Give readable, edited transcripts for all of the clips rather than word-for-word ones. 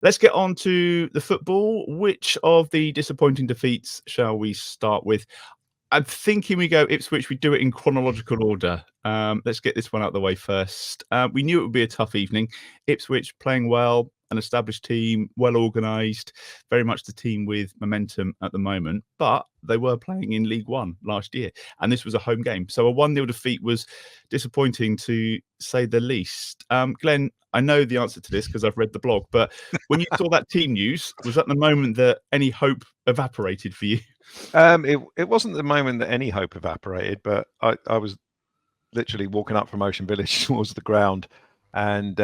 Let's get on to the football. Which of the disappointing defeats shall we start with? I'm thinking we go Ipswich. We do it in chronological order. Let's get this one out of the way first. We knew it would be a tough evening. Ipswich playing well, an established team, well organised, very much the team with momentum at the moment. But they were playing in League One last year, and this was a home game. So a 1-0 defeat was disappointing, to say the least. Glenn, I know the answer to this because I've read the blog, but when you saw that team news, was that the moment that any hope evaporated for you? It wasn't the moment that any hope evaporated, but I was literally walking up from Ocean Village towards the ground, and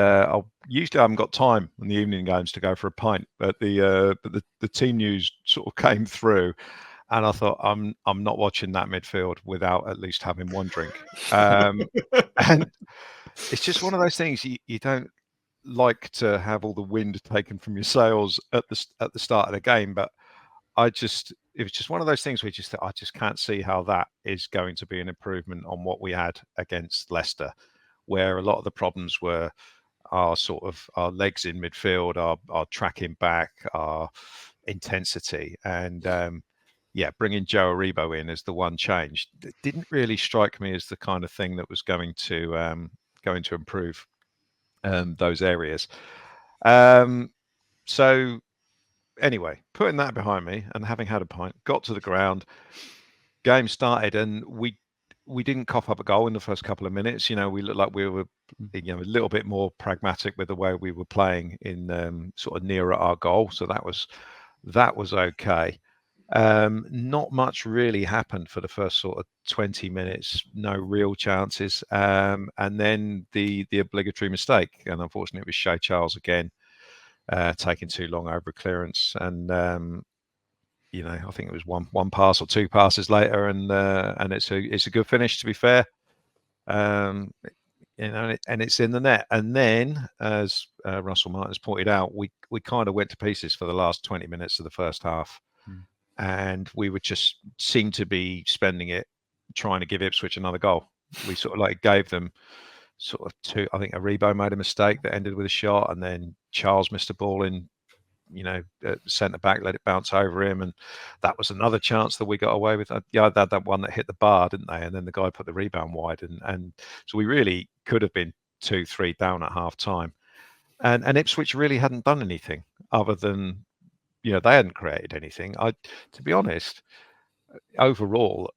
usually I haven't got time in the evening games to go for a pint, but the team news sort of came through, and I thought I'm not watching that midfield without at least having one drink, and it's just one of those things you don't like to have all the wind taken from your sails at the start of the game, but it was just one of those things where I just can't see how that is going to be an improvement on what we had against Leicester, where a lot of the problems were our legs in midfield, our tracking back, our intensity, and bringing Joe Aribo in as the one change, it didn't really strike me as the kind of thing that was going to improve those areas. So anyway, putting that behind me and having had a pint, got to the ground, game started, and we didn't cough up a goal in the first couple of minutes. We looked like we were, a little bit more pragmatic with the way we were playing in sort of nearer our goal. So that was okay. Not much really happened for the first sort of 20 minutes. No real chances, and then the obligatory mistake, and unfortunately it was Shea Charles again. Taking too long over clearance, and I think it was one pass or two passes later, and it's a good finish, to be fair. And it's in the net. And then, as Russell Martin's pointed out, we kind of went to pieces for the last 20 minutes of the first half, and we would just seem to be spending it trying to give Ipswich another goal. We sort of like gave them sort of two. I think Aribo made a mistake that ended with a shot, and then Charles missed a ball in, centre back, let it bounce over him, and that was another chance that we got away with. They had that one that hit the bar, didn't they? And then the guy put the rebound wide, and so we really could have been 2-3 down at half time, and Ipswich really hadn't done anything other than, they hadn't created anything. To be honest, overall,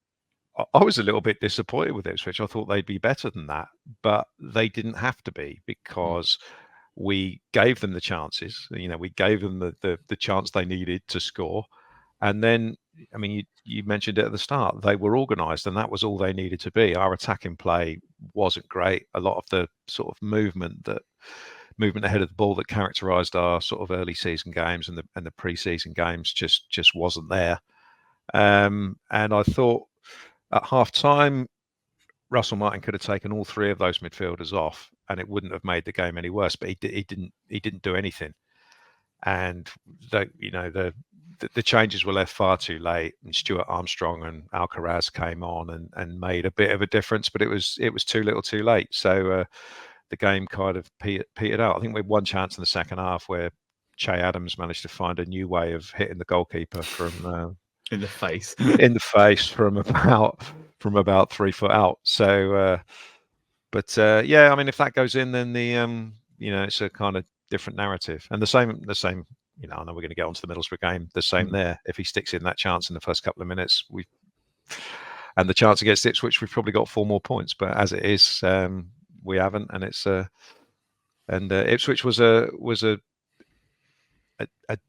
I was a little bit disappointed with Ipswich. I thought they'd be better than that, but they didn't have to be, because we gave them the chances. We gave them the chance they needed to score. And then, I mean, you mentioned it at the start, they were organised, and that was all they needed to be. Our attacking play wasn't great. A lot of the sort of movement ahead of the ball that characterised our sort of early season games and the pre-season games just wasn't there. And I thought, at half time, Russell Martin could have taken all three of those midfielders off, and it wouldn't have made the game any worse. But he didn't do anything, and the changes were left far too late. And Stuart Armstrong and Alcaraz came on and made a bit of a difference, but it was too little, too late. So the game kind of petered out. I think we had one chance in the second half where Che Adams managed to find a new way of hitting the goalkeeper from. In the face from about 3 foot out. So, I mean, if that goes in, then it's a kind of different narrative. And the same. I know we're going to get onto the Middlesbrough game. The same there. If he sticks in that chance in the first couple of minutes, and the chance against Ipswich, we've probably got 4 more points. But as it is, we haven't, and it's Ipswich was a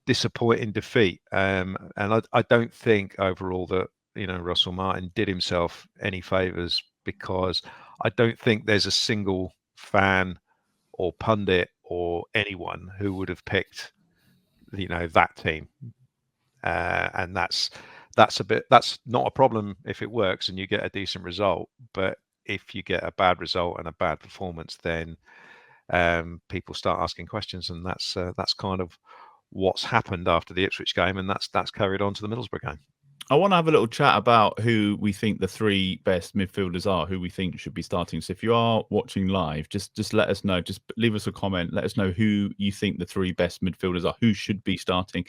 disappointing defeat, and I don't think overall that Russell Martin did himself any favours, because I don't think there's a single fan or pundit or anyone who would have picked that team, and that's not a problem if it works and you get a decent result. But if you get a bad result and a bad performance, then people start asking questions, and that's kind of what's happened after the Ipswich game, and that's carried on to the Middlesbrough game. I want to have a little chat about who we think the three best midfielders are, who we think should be starting. So if you are watching live, just let us know. Just leave us a comment. Let us know who you think the three best midfielders are, who should be starting.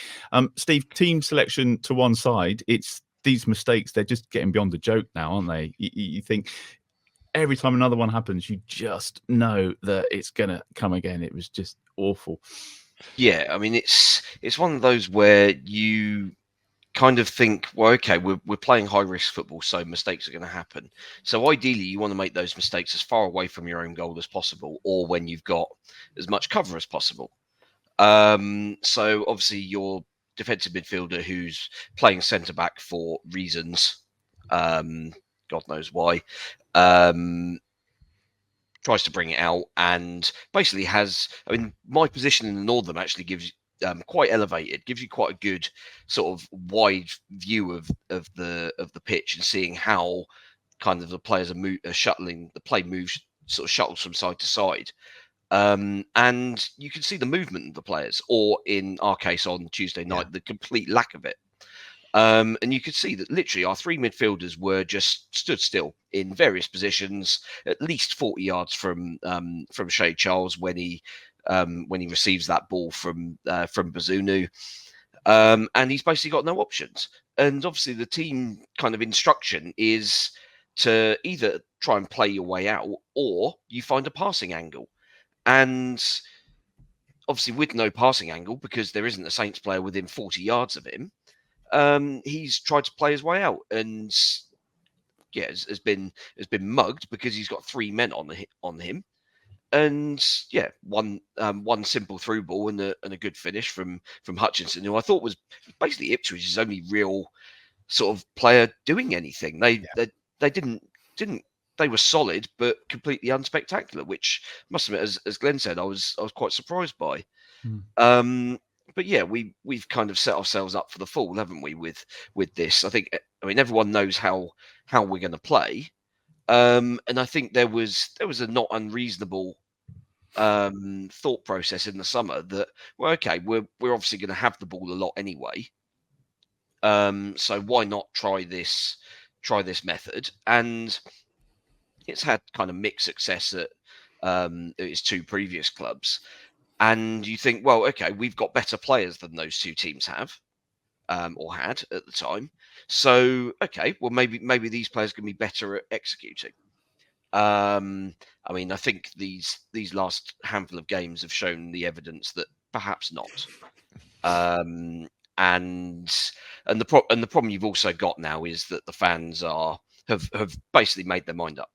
Steve, team selection to one side, it's these mistakes, they're just getting beyond the joke now, aren't they? You think every time another one happens, you just know that it's going to come again. It was just awful. Yeah, I mean, it's one of those where you kind of think, well, okay, we're playing high risk football, so mistakes are going to happen. So ideally, you want to make those mistakes as far away from your own goal as possible, or when you've got as much cover as possible. So obviously, your defensive midfielder who's playing centre back for reasons, God knows why, tries to bring it out and basically has. I mean, my position in the Northern actually gives quite elevated, gives you quite a good sort of wide view of the pitch and seeing how kind of the players are shuttling, the play moves sort of shuttles from side to side. And you can see the movement of the players, or in our case on Tuesday night, the complete lack of it. And you could see that literally our three midfielders were just stood still in various positions, at least 40 yards from Shay Charles when he receives that ball from Bazunu. And he's basically got no options. And obviously the team kind of instruction is to either try and play your way out or you find a passing angle. And obviously with no passing angle, because there isn't a Saints player within 40 yards of him, he's tried to play his way out, and yeah, has been mugged because he's got three men on him, and yeah, one simple through ball and a good finish from Hutchinson, who I thought was basically Ipswich's only real sort of player doing anything. They didn't they were solid but completely unspectacular, which must admit, as Glenn said, I was quite surprised by. But yeah, we've kind of set ourselves up for the fall, haven't we? With this, I mean everyone knows how we're going to play, and I think there was a not unreasonable thought process in the summer that, well, okay, we're obviously going to have the ball a lot anyway, so why not try this method? And it's had kind of mixed success at its two previous clubs. And you think, well, okay, we've got better players than those two teams have, or had at the time. So, okay, well, maybe these players can be better at executing. I mean, I think these last handful of games have shown the evidence that perhaps not. And the problem you've also got now is that the fans have basically made their mind up.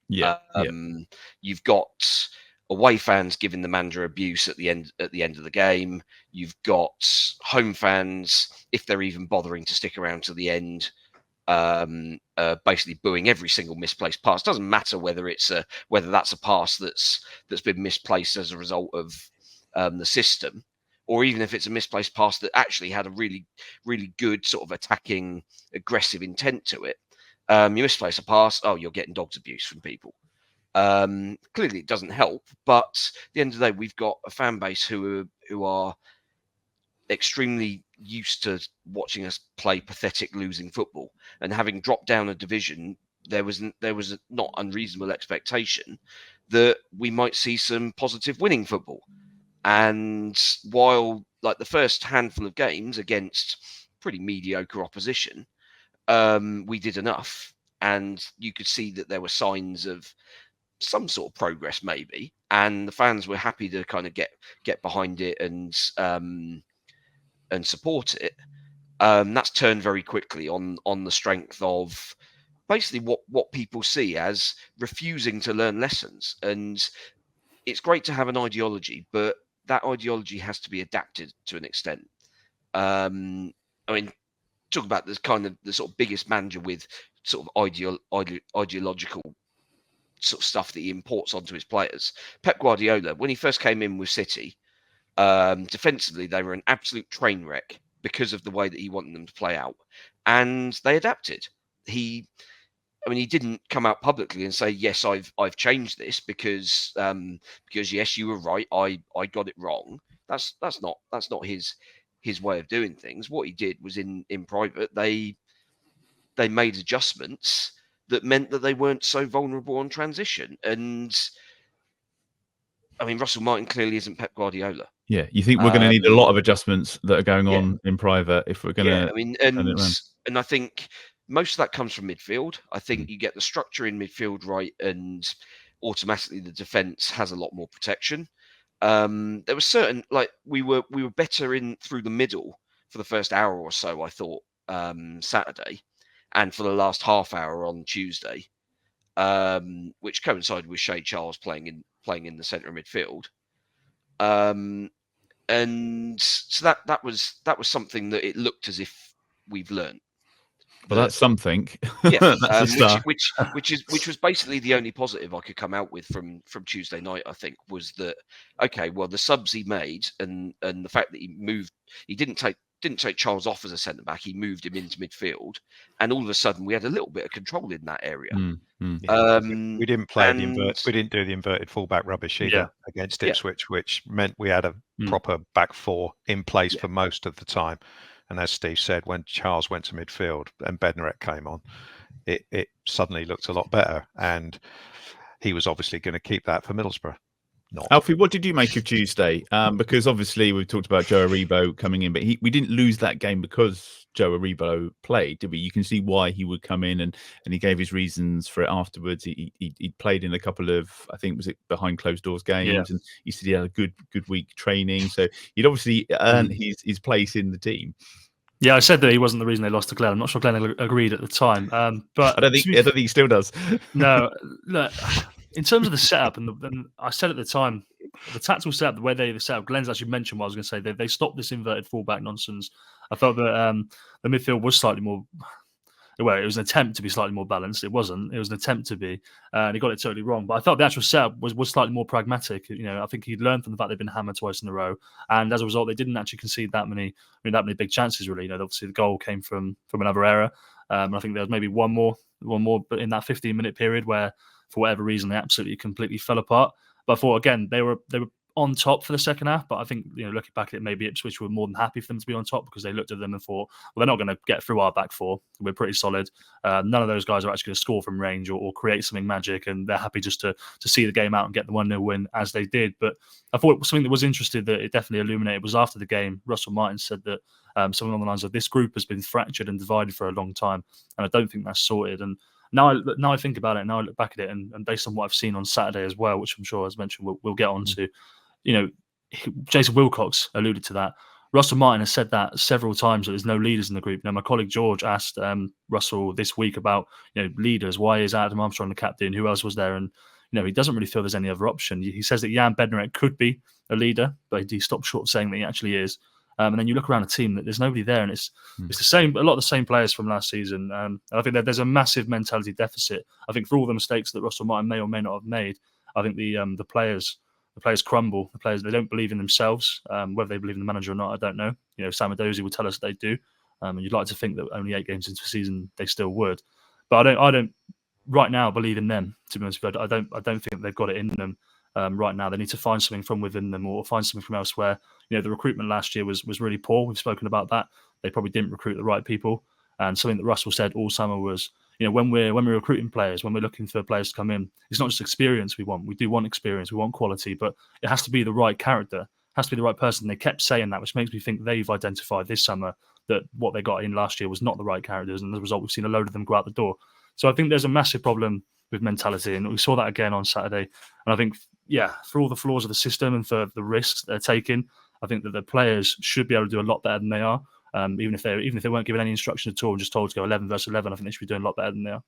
You've got away fans giving the manager abuse at the end of the game. You've got home fans, if they're even bothering to stick around to the end, basically booing every single misplaced pass. Doesn't matter whether that's a pass that's been misplaced as a result of the system, or even if it's a misplaced pass that actually had a really, really good sort of attacking, aggressive intent to it. You misplace a pass, oh, you're getting dogs abuse from people. Clearly, it doesn't help. But at the end of the day, we've got a fan base who are extremely used to watching us play pathetic, losing football, and having dropped down a division, there was a not unreasonable expectation that we might see some positive winning football. And while like the first handful of games against pretty mediocre opposition, we did enough, and you could see that there were signs of some sort of progress, maybe, and the fans were happy to kind of get behind it and support it. That's turned very quickly on the strength of basically what people see as refusing to learn lessons. And it's great to have an ideology, but that ideology has to be adapted to an extent. I mean, talk about this kind of the sort of biggest manager with sort of ideological sort of stuff that he imports onto his players. Pep Guardiola, when he first came in with City, defensively they were an absolute train wreck because of the way that he wanted them to play out, and they adapted. He didn't come out publicly and say, yes, I've changed this because yes, you were right, I got it wrong. That's not his way of doing things. What he did was in private, they they made adjustments that meant that they weren't so vulnerable on transition. And I mean, Russell Martin clearly isn't Pep Guardiola. Yeah, you think we're going to need a lot of adjustments that are going on in private if we're going to I mean, turn it around. and I think most of that comes from midfield. I think you get the structure in midfield right, and automatically the defence has a lot more protection. There was certain, like, we were better in through the middle for the first hour or so, I thought, Saturday, and for the last half hour on Tuesday, which coincided with Shay Charles playing in the centre of midfield. And so that was something that it looked as if we've learned. Well, that's something. Yeah, That's a start. which was basically the only positive I could come out with from Tuesday night. I think was that, okay, well, the subs he made and the fact that he didn't take Charles off as a centre back, he moved him into midfield, and all of a sudden we had a little bit of control in that area. Yeah, we didn't play we didn't do the inverted fullback rubbish either against Ipswich, which meant we had a proper back four in place for most of the time. And as Steve said, when Charles went to midfield and Bednarek came on, it suddenly looked a lot better. And he was obviously going to keep that for Middlesbrough. Alfie, what did you make of Tuesday? Because obviously we've talked about Joe Aribo coming in, but we didn't lose that game because Joe Aribo played, did we? You can see why he would come in, and he gave his reasons for it afterwards. He played in a couple of, I think, was it behind closed doors games, and he said he had a good week training, so he'd obviously earned his place in the team. Yeah, I said that he wasn't the reason they lost to Glen. I'm not sure Glen agreed at the time, but I don't think he still does. No, look, in terms of the setup, and I said at the time, the tactical setup, the way they set up, Glenn's actually mentioned what I was going to say. They stopped this inverted fullback nonsense. I felt that the midfield was slightly more. Well, it was an attempt to be slightly more balanced. It wasn't. It was an attempt to be, and he got it totally wrong. But I felt the actual setup was slightly more pragmatic. I think he'd learned from the fact they'd been hammered twice in a row, and as a result, they didn't actually concede that many big chances. Really, obviously the goal came from another error. I think there was maybe one more, but in that 15-minute period where, for whatever reason, they absolutely completely fell apart. But I thought again they were on top for the second half, but I think looking back at it, maybe Ipswich were more than happy for them to be on top because they looked at them and thought, well, they're not going to get through our back four. We're pretty solid. None of those guys are actually going to score from range or create something magic, and they're happy just to see the game out and get the 1-0 win as they did. But I thought something that was interesting that it definitely illuminated was after the game, Russell Martin said that something along the lines of this group has been fractured and divided for a long time, and I don't think that's sorted. And now I think about it, now I look back at it, and based on what I've seen on Saturday as well, which I'm sure, as mentioned, we'll get on to. Jason Wilcox alluded to that. Russell Martin has said that several times that there's no leaders in the group. My colleague George asked Russell this week about leaders. Why is Adam Armstrong the captain? Who else was there? And he doesn't really feel there's any other option. He says that Jan Bednarek could be a leader, but he stopped short of saying that he actually is. And then you look around the team, that there's nobody there, and it's the same. A lot of the same players from last season. And I think that there's a massive mentality deficit. I think for all the mistakes that Russell Martin may or may not have made, I think the players crumble. The players, they don't believe in themselves. Whether they believe in the manager or not, I don't know. Sam Adozie will tell us that they do. And you'd like to think that only 8 games into the season they still would. But I don't right now believe in them. To be honest with you, I don't think they've got it in them right now. They need to find something from within them or find something from elsewhere. The recruitment last year was really poor. We've spoken about that. They probably didn't recruit the right people. And something that Russell said all summer was, when we're recruiting players, when we're looking for players to come in, it's not just experience we want. We do want experience, we want quality, but it has to be the right character, it has to be the right person. They kept saying that, which makes me think they've identified this summer that what they got in last year was not the right characters, and as a result, we've seen a load of them go out the door. So I think there's a massive problem with mentality, and we saw that again on Saturday. And I think, for all the flaws of the system and for the risks they're taking, I think that the players should be able to do a lot better than they are. Even if they weren't given any instruction at all and just told to go 11 versus 11, I think they should be doing a lot better than they are.